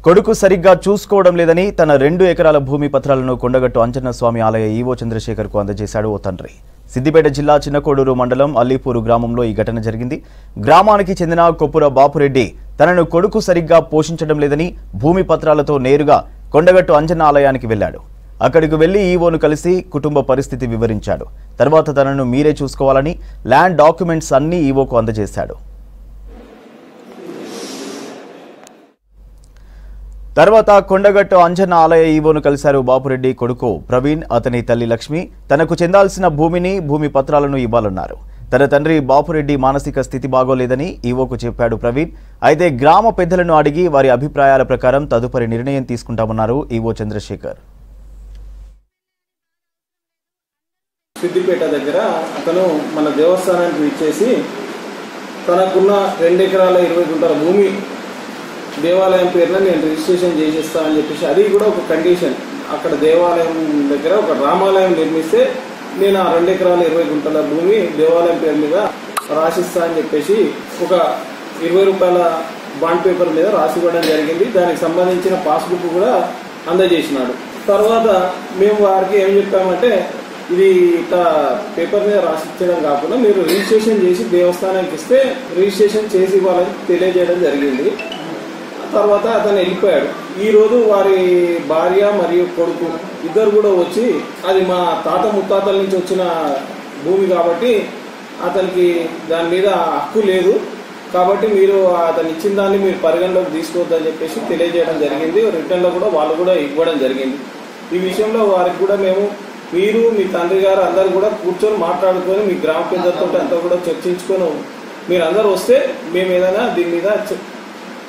కొడుకు సరిగ్గా చూసుకోవడం లేదని తన 2 ఎకరాల భూమి పత్రాలను కొండగట్టు అంజన్న స్వామి ఆలయ ఈవో చంద్రశేఖర్కు అందజేశాడు ఓ తండ్రి. సిద్దిపేట జిల్లా చిన్నకోడూరు మండలం అల్లీపూరు గ్రామంలో ఈ ఘటన జరిగింది. గ్రామానికి చెందిన కొప్పుర బాపురెడ్డి తనను కొడుకు సరిగ్గా పోషించడం లేదని భూమి పత్రాలతో నేరుగా కొండగట్టు అంజన్న ఆలయానికి వెళ్లాడు. అక్కడికి వెళ్లి ఈవోను కలిసి కుటుంబ పరిస్థితి వివరించాడు. తర్వాత తనను మీరే చూసుకోవాలని ల్యాండ్ డాక్యుమెంట్స్ అన్నీ ఈవోకు అందజేశాడు. తర్వాత కొండగట్టు అంజన్న ఆలయ ఈవోను కలిశారు బాపురెడ్డి కొడుకు ప్రవీణ్, అతని తల్లి లక్ష్మి. తనకు చెందాల్సిన భూమి పత్రాలను ఇవ్వాలన్నారు. తన తండ్రి బాపురెడ్డి మానసిక స్థితి బాగోలేదని ఈవోకు చెప్పాడు ప్రవీణ్. అయితే గ్రామ పెద్దలను అడిగి వారి అభిప్రాయాల ప్రకారం తదుపరి నిర్ణయం తీసుకుంటామన్నారు ఈవో చంద్రశేఖర్. సిద్దిపేట దగ్గర అతను మన దేవస్థానానికి ఇచ్చేసి తనకున్న 2 ఎకరాల 20 గుంటల భూమి దేవాలయం పేరున నేను రిజిస్ట్రేషన్ చేసేస్తా అని చెప్పేసి, అది కూడా ఒక కండిషన్. అక్కడ దేవాలయం దగ్గర ఒక రామాలయం నిర్మిస్తే నేను ఆ 2 ఎకరాల 20 గుంటల భూమి దేవాలయం పేరు మీద రాసిస్తా అని చెప్పేసి ఒక 20 రూపాయల బాండ్ పేపర్ మీద రాసి ఇవ్వడం జరిగింది. దానికి సంబంధించిన పాస్బుక్ కూడా అందజేసినాడు. తర్వాత మేము వారికి ఏం చెప్పామంటే, ఇది ఇట్లా పేపర్ మీద రాసిచ్చడం కాకుండా మీరు రిజిస్ట్రేషన్ చేసి దేవస్థానానికి ఇస్తే రిజిస్ట్రేషన్ చేసి ఇవ్వాలని తెలియజేయడం జరిగింది. తర్వాత అతను వెళ్ళిపోయాడు. ఈరోజు వారి భార్య మరియు కొడుకు ఇద్దరు కూడా వచ్చి, అది మా తాత ముత్తాతల నుంచి వచ్చిన భూమి కాబట్టి అతనికి దాని మీద హక్కు లేదు కాబట్టి మీరు అతను ఇచ్చిన దాన్ని మీరు పరిగణలోకి తీసుకోవద్దని చెప్పేసి తెలియజేయడం జరిగింది. రిటర్న్లో కూడా వాళ్ళు కూడా ఇవ్వడం జరిగింది. ఈ విషయంలో వారికి కూడా మేము, మీరు మీ తండ్రి గారు అందరు కూడా కూర్చొని మాట్లాడుకొని మీ గ్రామ పెద్దలతో అంతా కూడా చర్చించుకొని మీరు అందరూ వస్తే మేము ఏదైనా దీని మీద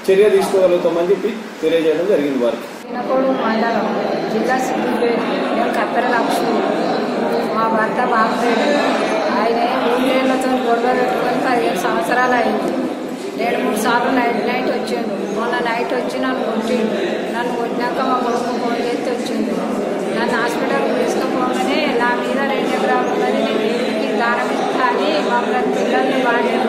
చర్య తీసుకోగలుగుతామని చెప్పి తెలియజేయడం జరిగింది వారికి. చిన్నకోడూరు మండలం జిల్లా సిద్దిపేట. నేను కప్పెర లక్ష్మి, మా భర్త బాపురెడ్డి. ఆయన 3 ఏళ్లతో గొడవ పెట్టుకొని 15 సంవత్సరాలు అయింది. 2-3 సార్లు నైట్ వచ్చిండు. మొన్న నైట్ వచ్చి నన్ను కొట్టిండు. నన్ను కొట్టినాక మా కొడుకు ఫోన్ చేసి వచ్చిండు. నన్ను హాస్పిటల్కి తీసుకుపోగానే నా మీద 2 ఎకరాలు ఉన్నది, నేను ఇంటికి దానం ఇస్తా అని మమ్మల్ని పిల్లల్ని భార్యను